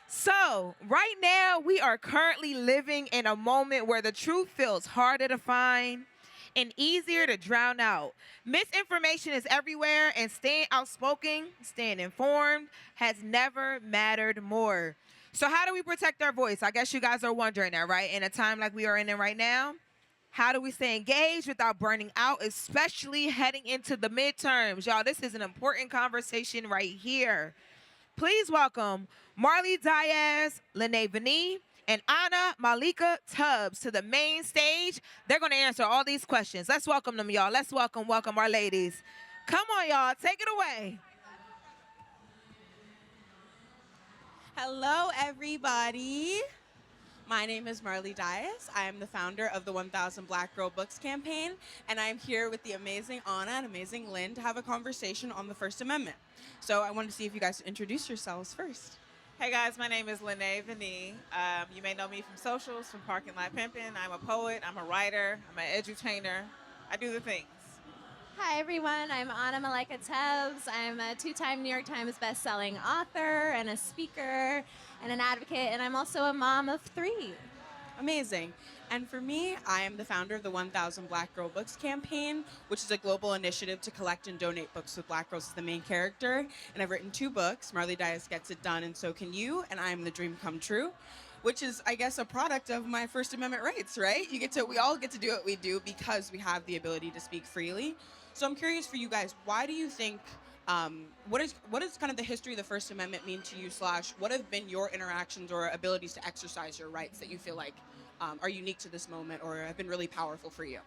So, right now, we are currently living in a moment where the truth feels harder to find and easier to drown out. Misinformation is everywhere, and staying outspoken, staying informed, has never mattered more. So, how do we protect our voice? I guess you guys are wondering that, right? In a time like we are in right now, how do we stay engaged without burning out, especially heading into the midterms? Y'all, this is an important conversation right here. Please welcome Marley Diaz, Lenae, and Anna Malaika Tubbs to the main stage. They're going to answer all these questions. Let's welcome them, y'all. Let's welcome our ladies. Come on, y'all. Take it away. Hello, everybody. My name is Marley Diaz. I am the founder of the 1000 Black Girl Books campaign, and I'm here with the amazing Anna and amazing Lynn to have a conversation on the First Amendment. So I wanted to see if you guys would introduce yourselves first. Hey guys, my name is Lenae. You may know me from socials, from Parking Lot Pimping. I'm a poet, I'm a writer, I'm an edutainer. I do the things. Hi, everyone. I'm Anna Malaika Tubbs. I'm a two-time New York Times bestselling author and a speaker and an advocate, and I'm also a mom of three. Amazing. And for me, I am the founder of the 1000 Black Girl Books campaign, which is a global initiative to collect and donate books with Black girls as the main character. And I've written 2 books, Marley Diaz Gets It Done and So Can You, and I Am the Dream Come True, which is, I guess, a product of my First Amendment rights, right? We all get to do what we do because we have the ability to speak freely. So I'm curious for you guys, why do you think, what is kind of the history of the First Amendment mean to you, / what have been your interactions or abilities to exercise your rights that you feel like are unique to this moment or have been really powerful for you?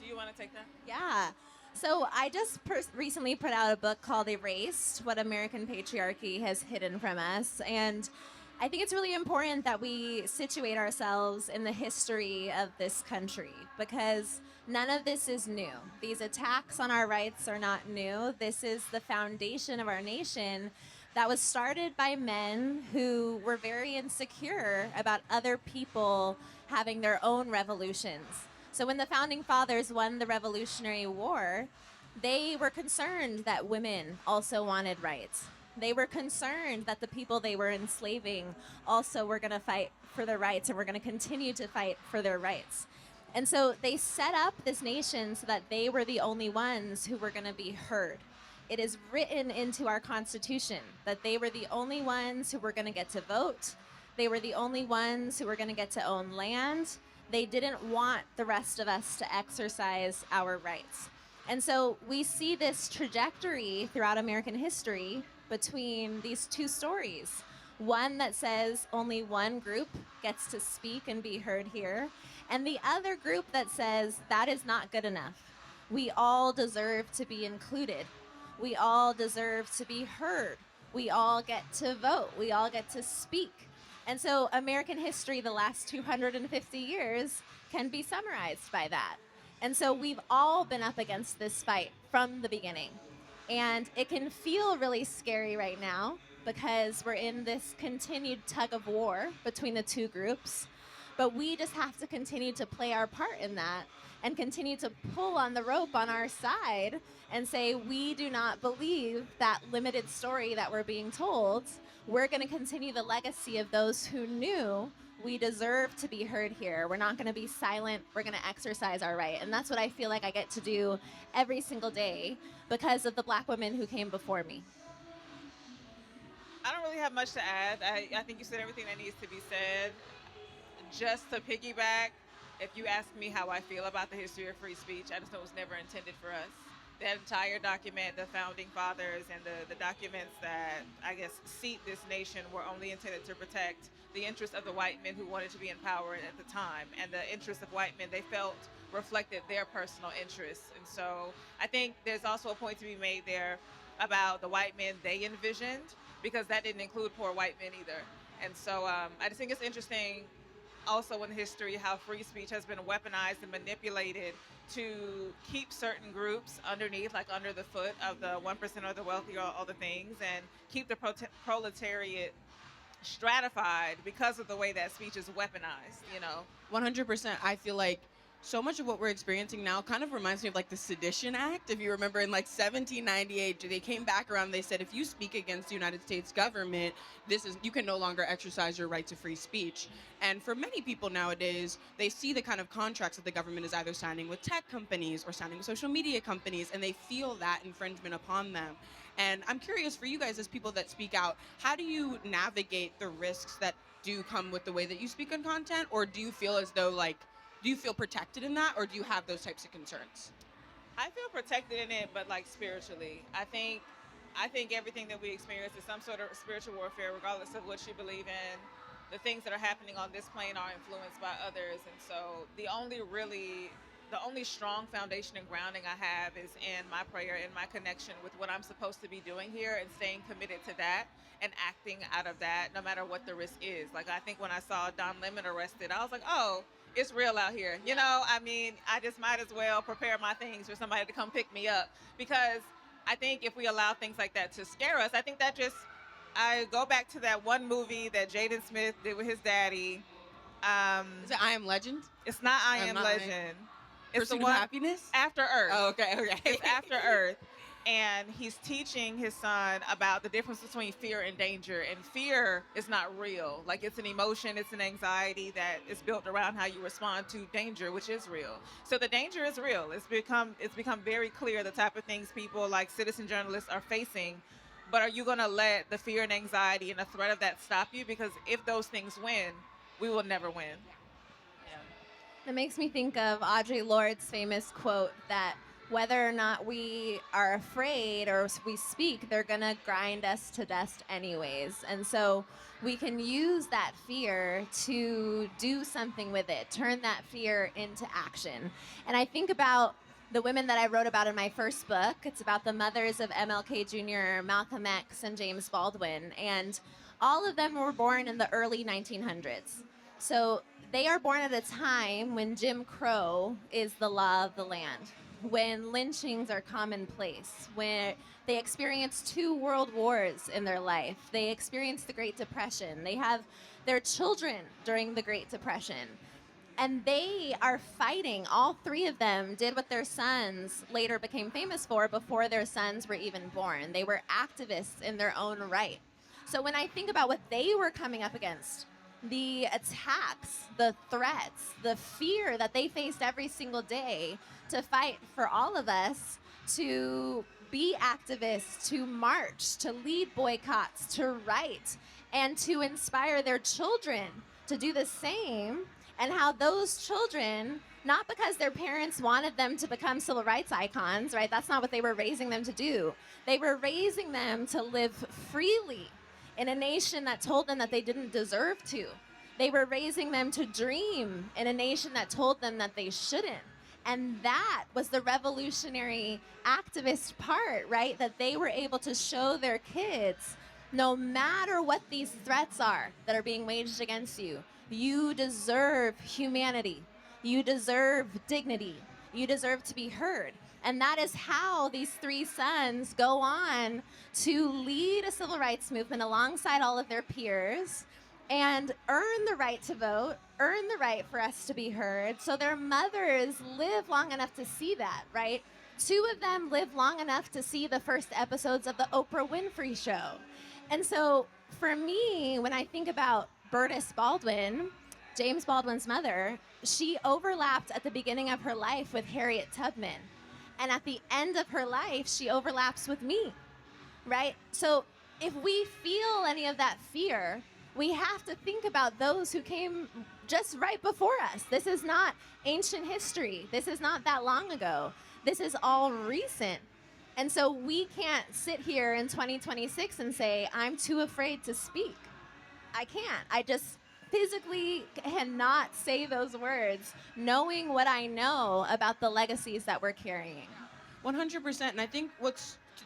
Do you want to take that? Yeah. So I just recently put out a book called Erased, What American Patriarchy Has Hidden From Us. And I think it's really important that we situate ourselves in the history of this country because none of this is new. These attacks on our rights are not new. This is the foundation of our nation that was started by men who were very insecure about other people having their own revolutions. So when the founding fathers won the Revolutionary War, they were concerned that women also wanted rights. They were concerned that the people they were enslaving also were going to fight for their rights and were going to continue to fight for their rights. And so they set up this nation so that they were the only ones who were going to be heard. It is written into our Constitution that they were the only ones who were going to get to vote. They were the only ones who were going to get to own land. They didn't want the rest of us to exercise our rights. And so we see this trajectory throughout American history between these two stories. One that says only one group gets to speak and be heard here, and the other group that says that is not good enough. We all deserve to be included. We all deserve to be heard. We all get to vote. We all get to speak. And so American history, the last 250 years, can be summarized by that. And so we've all been up against this fight from the beginning. And it can feel really scary right now because we're in this continued tug of war between the two groups. But we just have to continue to play our part in that and continue to pull on the rope on our side and say, we do not believe that limited story that we're being told. We're going to continue the legacy of those who knew we deserve to be heard here. We're not going to be silent. We're going to exercise our right. And that's what I feel like I get to do every single day because of the Black women who came before me. I don't really have much to add. I think you said everything that needs to be said. Just to piggyback, if you ask me how I feel about the history of free speech, I just know it was never intended for us. That entire document, the founding fathers and the documents that, I guess, seat this nation were only intended to protect the interests of the white men who wanted to be in power at the time. And the interests of white men, they felt reflected their personal interests. And so I think there's also a point to be made there about the white men they envisioned, because that didn't include poor white men either. And so I just think it's interesting also in history how free speech has been weaponized and manipulated to keep certain groups underneath, like under the foot of the 1% or the wealthy or all the things, and keep the proletariat stratified because of the way that speech is weaponized, 100%. I feel like so much of what we're experiencing now kind of reminds me of like the Sedition Act. If you remember in like 1798, they came back around, they said, if you speak against the United States government, you can no longer exercise your right to free speech. And for many people nowadays, they see the kind of contracts that the government is either signing with tech companies or signing with social media companies, and they feel that infringement upon them. And I'm curious for you guys as people that speak out, how do you navigate the risks that do come with the way that you speak on content? Or do you feel as though do you feel protected in that, or do you have those types of concerns? I feel protected in it, but like spiritually. I think everything that we experience is some sort of spiritual warfare, regardless of what you believe in. The things that are happening on this plane are influenced by others, and so the only strong foundation and grounding I have is in my prayer and my connection with what I'm supposed to be doing here, and staying committed to that and acting out of that, no matter what the risk is. Like, I think when I saw Don Lemon arrested, I was like, oh, it's real out here. You know, I mean, I just might as well prepare my things for somebody to come pick me up, because I think if we allow things like that to scare us, I think that I go back to that one movie that Jaden Smith did with his daddy. Is it I Am Legend? It's not I Am Not Legend. It's Pursuit the of one Happiness? After Earth. Oh, okay. It's After Earth. And he's teaching his son about the difference between fear and danger. And fear is not real. Like, it's an emotion, it's an anxiety that is built around how you respond to danger, which is real. So the danger is real. It's become very clear the type of things people like citizen journalists are facing. But are you going to let the fear and anxiety and the threat of that stop you? Because if those things win, we will never win. It makes me think of Audre Lorde's famous quote that whether or not we are afraid or we speak, they're going to grind us to dust anyways. And so we can use that fear to do something with it, turn that fear into action. And I think about the women that I wrote about in my first book. It's about the mothers of MLK Jr., Malcolm X, and James Baldwin. And all of them were born in the early 1900s. So they are born at a time when Jim Crow is the law of the land, when lynchings are commonplace, when they experienced 2 world wars in their life. They experienced the Great Depression. They have their children during the Great Depression. And they are fighting. All 3 of them did what their sons later became famous for before their sons were even born. They were activists in their own right. So when I think about what they were coming up against, the attacks, the threats, the fear that they faced every single day to fight for all of us, to be activists, to march, to lead boycotts, to write, and to inspire their children to do the same, and how those children, not because their parents wanted them to become civil rights icons, right? That's not what they were raising them to do. They were raising them to live freely in a nation that told them that they didn't deserve to. They were raising them to dream in a nation that told them that they shouldn't. And that was the revolutionary activist part, right? That they were able to show their kids, no matter what these threats are that are being waged against you, you deserve humanity. You deserve dignity. You deserve to be heard. And that is how these 3 sons go on to lead a civil rights movement alongside all of their peers and earn the right to vote, earn the right for us to be heard. So their mothers live long enough to see that, right? 2 of them live long enough to see the first episodes of the Oprah Winfrey Show. And so for me, when I think about Bernice Baldwin, James Baldwin's mother, she overlapped at the beginning of her life with Harriet Tubman. And at the end of her life, she overlaps with me, right? So if we feel any of that fear, we have to think about those who came just right before us. This is not ancient history. This is not that long ago. This is all recent. And so we can't sit here in 2026 and say, I'm too afraid to speak. I can't. I just physically cannot say those words, knowing what I know about the legacies that we're carrying. 100%. And I think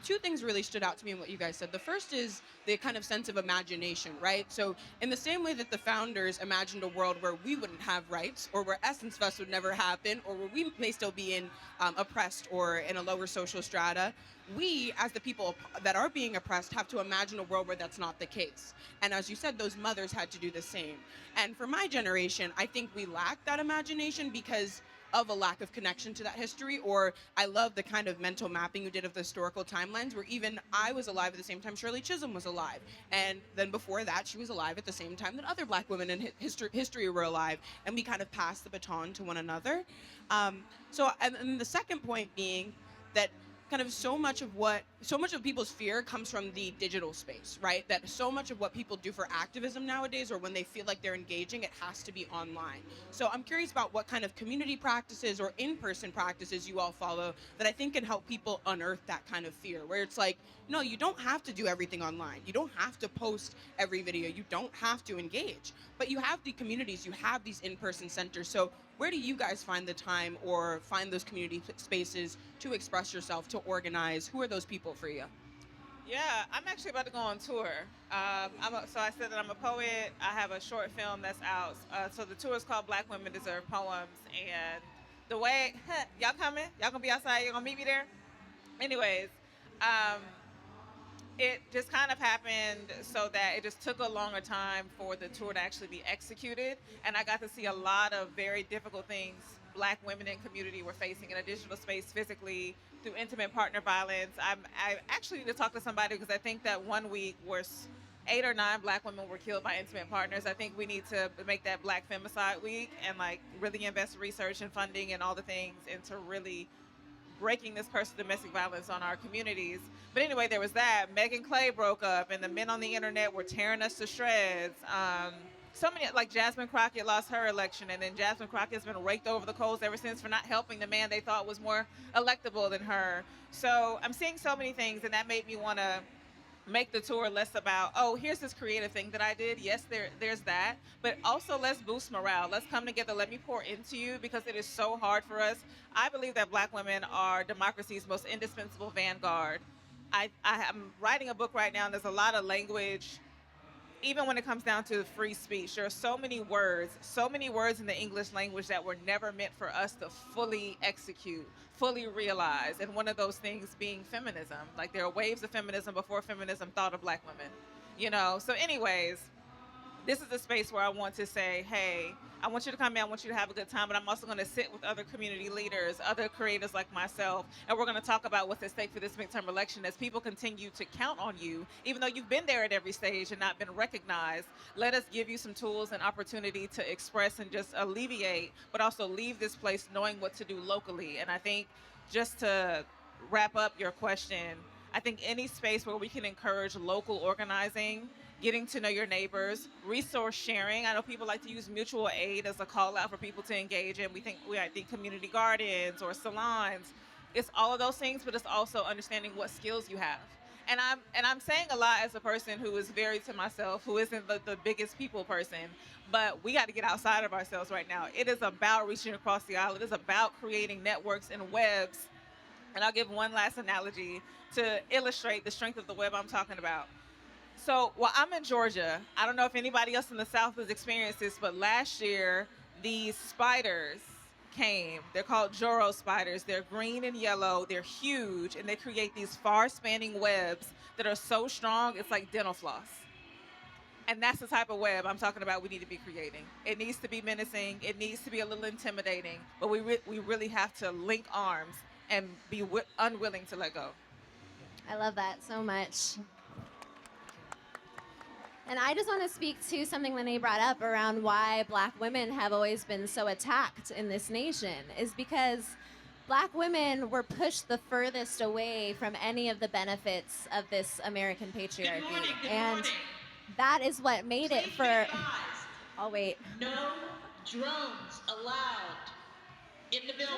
2 things really stood out to me in what you guys said. The first is the kind of sense of imagination, right? So in the same way that the founders imagined a world where we wouldn't have rights, or where Essence Fest would never happen, or where we may still be oppressed or in a lower social strata, we, as the people that are being oppressed, have to imagine a world where that's not the case. And as you said, those mothers had to do the same. And for my generation, I think we lack that imagination because of a lack of connection to that history, or I love the kind of mental mapping you did of the historical timelines where even I was alive at the same time Shirley Chisholm was alive. And then before that, she was alive at the same time that other black women in history were alive. And we kind of passed the baton to one another. And the second point being that kind of so much of people's fear comes from the digital space, right? That so much of what people do for activism nowadays, or when they feel like they're engaging, it has to be online. So I'm curious about what kind of community practices or in-person practices you all follow that I think can help people unearth that kind of fear, where it's like, no, you don't have to do everything online. You don't have to post every video. You don't have to engage. But you have the communities, you have these in-person centers. So where do you guys find the time or find those community spaces to express yourself, to organize? Who are those people for you? Yeah, I'm actually about to go on tour. So I said that I'm a poet. I have a short film that's out. So the tour is called Black Women Deserve Poems. And the way, y'all coming? Y'all gonna be outside? Y'all gonna meet me there? Anyways, it just kind of happened so that it just took a longer time for the tour to actually be executed. And I got to see a lot of very difficult things Black women in community were facing in a digital space, physically, through intimate partner violence. I actually need to talk to somebody because I think that one week where 8 or 9 Black women were killed by intimate partners. I think we need to make that Black Femicide Week and like really invest research and funding and all the things into really breaking this curse of domestic violence on our communities. But anyway, there was that. Meghan Clay broke up, and the men on the internet were tearing us to shreds. So many, like Jasmine Crockett lost her election, and then Jasmine Crockett's been raked over the coals ever since for not helping the man they thought was more electable than her. So I'm seeing so many things, and that made me want to make the tour less about, oh, here's this creative thing that I did. Yes, there's that. But also let's boost morale. Let's come together. Let me pour into you because it is so hard for us. I believe that Black women are democracy's most indispensable vanguard. I am writing a book right now, and there's a lot of language, even when it comes down to free speech. There are so many words in the English language that were never meant for us to fully execute, fully realize. And one of those things being feminism. Like there are waves of feminism before feminism thought of Black women, you know? So anyways, this is a space where I want to say, hey, I want you to come in, I want you to have a good time, but I'm also going to sit with other community leaders, other creators like myself, and we're going to talk about what's at stake for this midterm election as people continue to count on you, even though you've been there at every stage and not been recognized. Let us give you some tools and opportunity to express and just alleviate, but also leave this place knowing what to do locally. And I think just to wrap up your question, I think any space where we can encourage local organizing, getting to know your neighbors, resource sharing. I know people like to use mutual aid as a call out for people to engage in. I think community gardens or salons. It's all of those things, but it's also understanding what skills you have. And I'm saying a lot as a person who is very to myself, who isn't the biggest people person, but we got to get outside of ourselves right now. It is about reaching across the aisle. It is about creating networks and webs. And I'll give one last analogy to illustrate the strength of the web I'm talking about. So, well, I'm in Georgia. I don't know if anybody else in the South has experienced this, but last year, these spiders came. They're called Joro spiders. They're green and yellow. They're huge, and they create these far-spanning webs that are so strong, it's like dental floss. And that's the type of web I'm talking about we need to be creating. It needs to be menacing. It needs to be a little intimidating, but we really have to link arms and be unwilling to let go. I love that so much. And I just want to speak to something Lenae brought up around why Black women have always been so attacked in this nation, is because Black women were pushed the furthest away from any of the benefits of this American patriarchy. And that is what made it for... Oh, wait. No drones allowed in the building.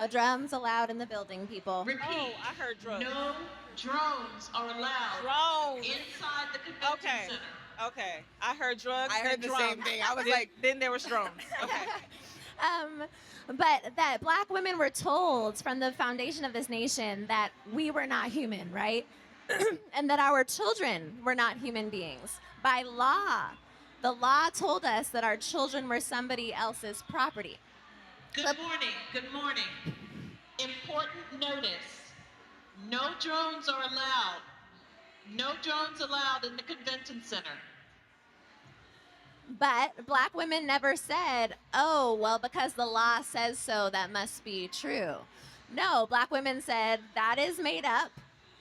No drums allowed in the building, people. Repeat. Oh, I heard drones. No drones are allowed Drones. inside the convention center. Okay, I heard drugs. I heard the same thing. I was like, then there was drones. Okay. But that Black women were told from the foundation of this nation that we were not human, right? And that our children were not human beings. By law, the law told us that our children were somebody else's property. Good morning. Good morning. Important notice. No drones are allowed. No drones allowed in the convention center. But black women never said, oh, well, because the law says so, that must be true. No, black women said, that is made up.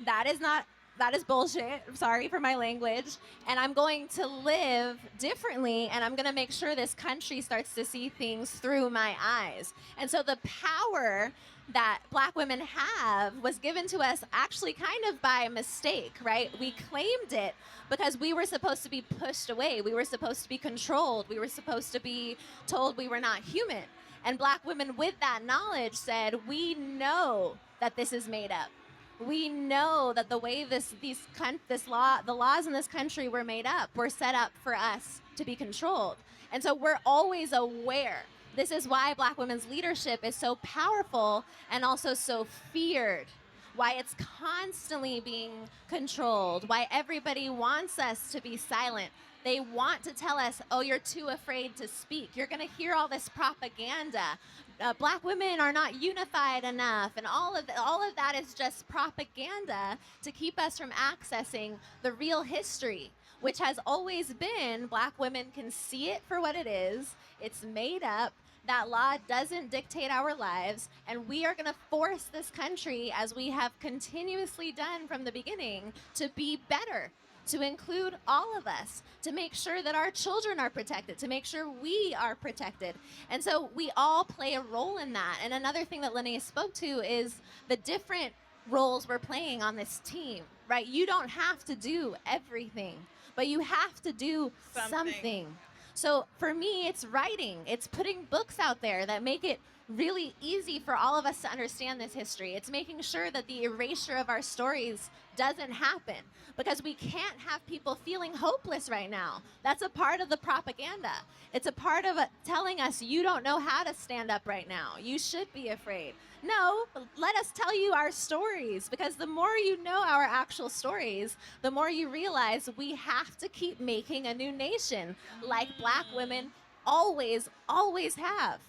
That is not, that is bullshit. Sorry for my language. And I'm going to live differently, and I'm going to make sure this country starts to see things through my eyes. And so the power that black women have was given to us actually kind of by mistake, right? We claimed it because we were supposed to be pushed away. We were supposed to be controlled. We were supposed to be told we were not human. And black women with that knowledge said, we know that this is made up. We know that the way the laws in this country were made up, were set up for us to be controlled. And so we're always aware. This is why black women's leadership is so powerful and also so feared. Why it's constantly being controlled. Why everybody wants us to be silent. They want to tell us, oh, you're too afraid to speak. You're going to hear all this propaganda. Black women are not unified enough. And all of that is just propaganda to keep us from accessing the real history, which has always been black women can see it for what it is. It's made up. That law doesn't dictate our lives, and we are going to force this country, as we have continuously done from the beginning, to be better, to include all of us, to make sure that our children are protected, to make sure we are protected. And so we all play a role in that. And another thing that Lenae spoke to is the different roles we're playing on this team, right? You don't have to do everything, but you have to do something. So for me, it's writing. It's putting books out there that make it really easy for all of us to understand this history. It's making sure that the erasure of our stories doesn't happen, because we can't have people feeling hopeless right now. That's a part of the propaganda. It's a part of telling us you don't know how to stand up right now. You should be afraid. No, let us tell you our stories, because the more you know our actual stories, the more you realize we have to keep making a new nation like black women always have.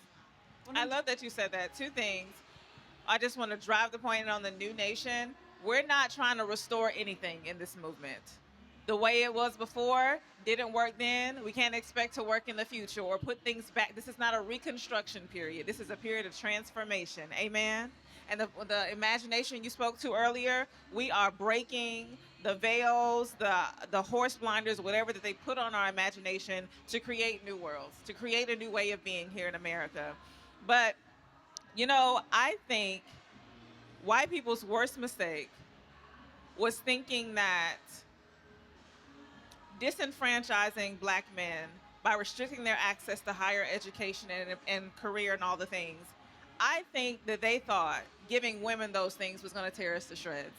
I love that you said that. Two things. I just want to drive the point on the new nation. We're not trying to restore anything in this movement. The way it was before didn't work then. We can't expect to work in the future or put things back. This is not a reconstruction period. This is a period of transformation. Amen? And the imagination you spoke to earlier, we are breaking the veils, the horse blinders, whatever that they put on our imagination to create new worlds, to create a new way of being here in America. But, you know, I think white people's worst mistake was thinking that disenfranchising black men by restricting their access to higher education and career and all the things, I think that they thought giving women those things was going to tear us to shreds,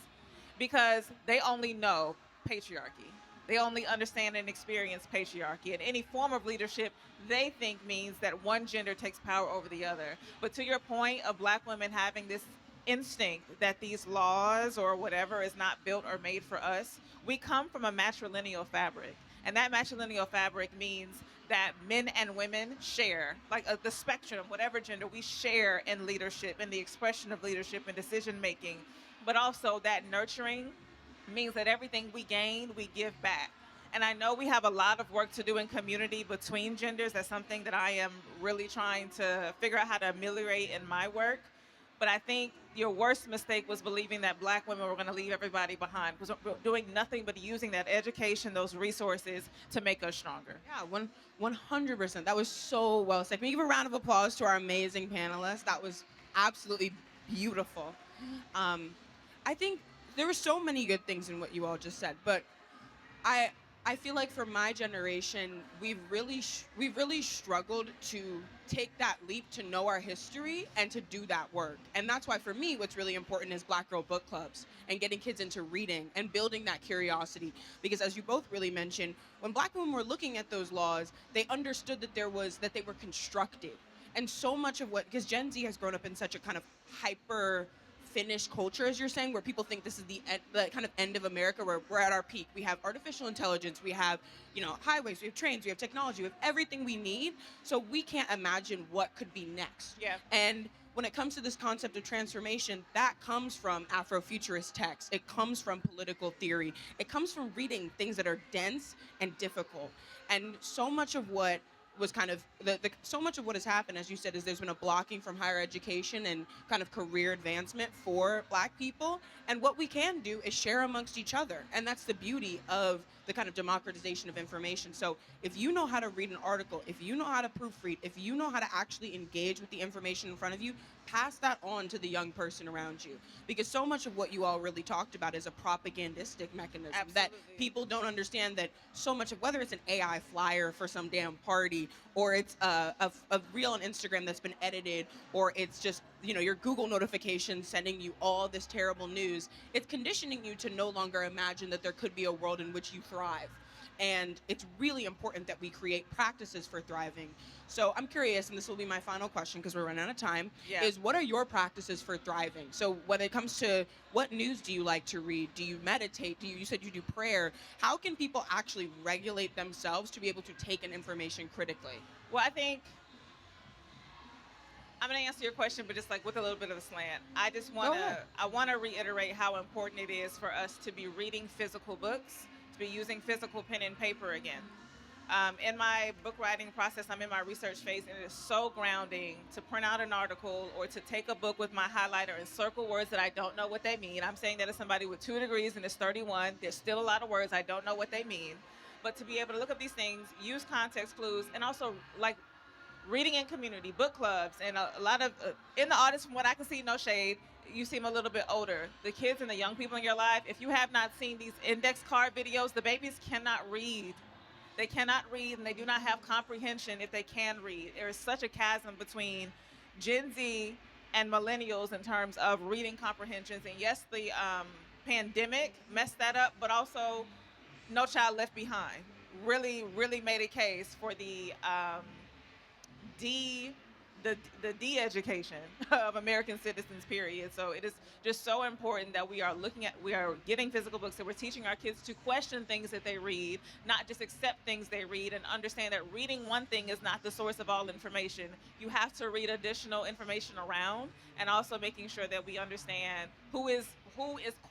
because they only know patriarchy. They only understand and experience patriarchy. And any form of leadership, they think means that one gender takes power over the other. But to your point of black women having this instinct that these laws or whatever is not built or made for us, we come from a matrilineal fabric. And that matrilineal fabric means that men and women share, like the spectrum, whatever gender, we share in leadership, in the expression of leadership and decision making. But also that nurturing means that everything we gain, we give back. And I know we have a lot of work to do in community between genders. That's something that I am really trying to figure out how to ameliorate in my work. But I think your worst mistake was believing that black women were going to leave everybody behind, because we're doing nothing but using that education, those resources to make us stronger. Yeah, 100%. That was so well said. Can we give a round of applause to our amazing panelists? That was absolutely beautiful. I think there were so many good things in what you all just said, but I feel like for my generation, we've really struggled to take that leap to know our history and to do that work. And that's why for me, what's really important is Black Girl Book Clubs and getting kids into reading and building that curiosity. Because as you both really mentioned, when Black women were looking at those laws, they understood that they were constructed. And so much of because Gen Z has grown up in such a kind of hyper finished culture, as you're saying, where people think this is the kind of end of America, where we're at our peak. We have artificial intelligence, we have, highways, we have trains, we have technology, we have everything we need. So we can't imagine what could be next. Yeah. And when it comes to this concept of transformation, that comes from Afrofuturist texts. It comes from political theory. It comes from reading things that are dense and difficult. And so much of what was kind of so much of what has happened, as you said, is there's been a blocking from higher education and kind of career advancement for Black people. And what we can do is share amongst each other. And that's the beauty of the kind of democratization of information. So if you know how to read an article, if you know how to proofread, if you know how to actually engage with the information in front of you, pass that on to the young person around you. Because so much of what you all really talked about is a propagandistic mechanism. Absolutely. That people don't understand, that so much of, whether it's an AI flyer for some damn party, or it's a reel on Instagram that's been edited, or it's just, you know, your Google notification sending you all this terrible news, it's conditioning you to no longer imagine that there could be a world in which you thrive. And it's really important that we create practices for thriving. So I'm curious, and this will be my final question because we're running out of time, is what are your practices for thriving? So when it comes to what news do you like to read? Do you meditate? You said you do prayer. How can people actually regulate themselves to be able to take in information critically? Well, I think I'm going to answer your question, but just like with a little bit of a slant. I just want to reiterate how important it is for us to be reading physical books, to be using physical pen and paper again. In my book writing process, I'm in my research phase, and it is so grounding to print out an article or to take a book with my highlighter and circle words that I don't know what they mean. I'm saying that as somebody with 2 degrees and is 31. There's still a lot of words I don't know what they mean. But to be able to look at these things, use context clues, and also like reading in community, book clubs, and a lot of, in the audience, from what I can see, no shade, you seem a little bit older. The kids and the young people in your life, if you have not seen these index card videos, the babies cannot read. They cannot read, and they do not have comprehension if they can read. There is such a chasm between Gen Z and millennials in terms of reading comprehensions. And yes, the pandemic messed that up, but also No Child Left Behind really, really made a case for the de-education of American citizens, period. So it is just so important that we are getting physical books, that we're teaching our kids to question things that they read, not just accept things they read, and understand that reading one thing is not the source of all information. You have to read additional information around, and also making sure that we understand who is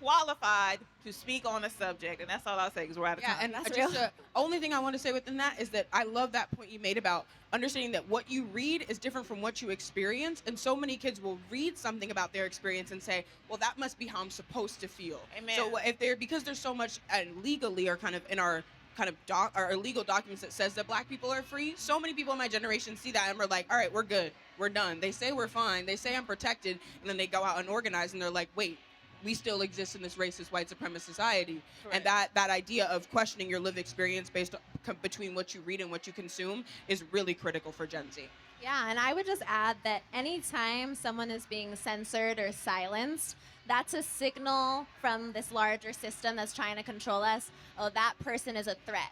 qualified to speak on a subject. And that's all I'll say, because we're out of time. Yeah, and that's just the only thing I want to say within that is that I love that point you made about understanding that what you read is different from what you experience. And so many kids will read something about their experience and say, well, that must be how I'm supposed to feel. Amen. So because there's so much legally, or kind of in our kind of our legal documents that says that Black people are free, so many people in my generation see that and we're like, all right, we're good, we're done. They say we're fine, they say I'm protected, and then they go out and organize, and they're like, wait, we still exist in this racist white supremacist society. Correct. And that idea of questioning your lived experience based between what you read and what you consume is really critical for Gen Z. Yeah, and I would just add that anytime someone is being censored or silenced, that's a signal from this larger system that's trying to control us. Oh, that person is a threat.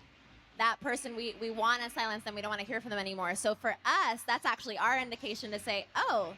That person, we want to silence them. We don't want to hear from them anymore. So for us, that's actually our indication to say, oh,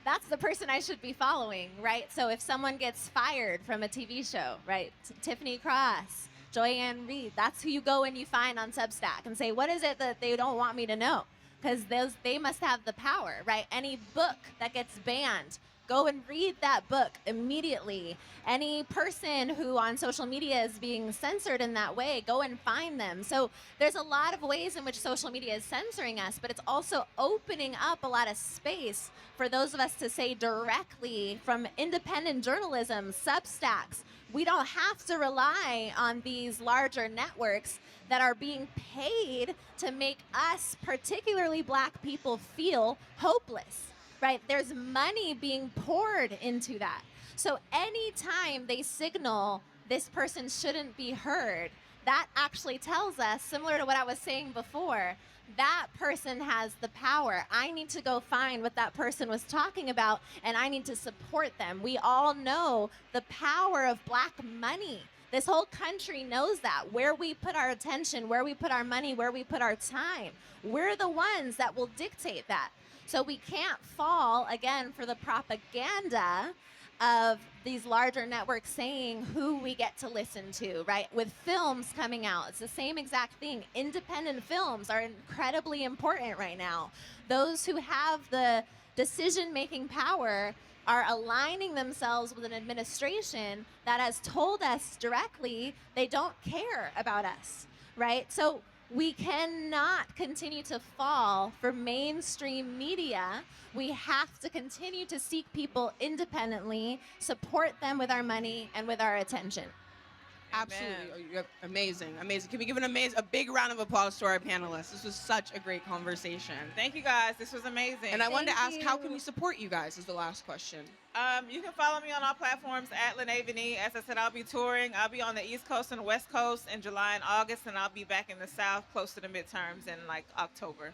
that's the person I should be following, right? So if someone gets fired from a TV show, right? Tiffany Cross, Joyanne Reed, that's who you go and you find on Substack and say, what is it that they don't want me to know? Because they must have the power, right? Any book that gets banned, go and read that book immediately. Any person who on social media is being censored in that way, go and find them. So there's a lot of ways in which social media is censoring us, but it's also opening up a lot of space for those of us to say directly from independent journalism, Substacks. We don't have to rely on these larger networks that are being paid to make us, particularly Black people, feel hopeless. Right? There's money being poured into that. So anytime they signal this person shouldn't be heard, that actually tells us, similar to what I was saying before, that person has the power. I need to go find what that person was talking about, and I need to support them. We all know the power of Black money. This whole country knows that. Where we put our attention, where we put our money, where we put our time, we're the ones that will dictate that. So we can't fall, again, for the propaganda of these larger networks saying who we get to listen to, right? With films coming out, it's the same exact thing. Independent films are incredibly important right now. Those who have the decision-making power are aligning themselves with an administration that has told us directly they don't care about us, right? So we cannot continue to fall for mainstream media. We have to continue to seek people independently, support them with our money and with our attention. Absolutely. Oh, you're amazing. Amazing. Can we give a big round of applause to our panelists? This was such a great conversation. Thank you guys. This was amazing. And I wanted to Thank ask, how you. can we support you guys is the last question. You can follow me on all platforms at Lenae. As I said, I'll be touring. I'll be on the East Coast and the West Coast in July and August, and I'll be back in the South close to the midterms in like October.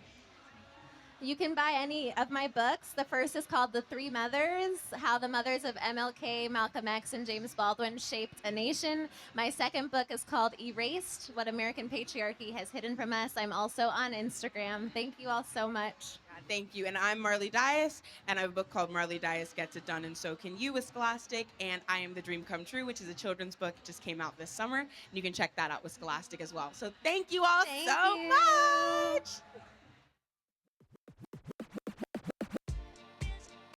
You can buy any of my books. The first is called The Three Mothers, How the Mothers of MLK, Malcolm X, and James Baldwin Shaped a Nation. My second book is called Erased, What American Patriarchy Has Hidden from Us. I'm also on Instagram. Thank you all so much. Thank you. And I'm Marley Diaz, and I have a book called Marley Diaz Gets It Done, and So Can You with Scholastic. And I Am the Dream Come True, which is a children's book. It just came out this summer. And you can check that out with Scholastic as well. So thank you all Thank so you. much.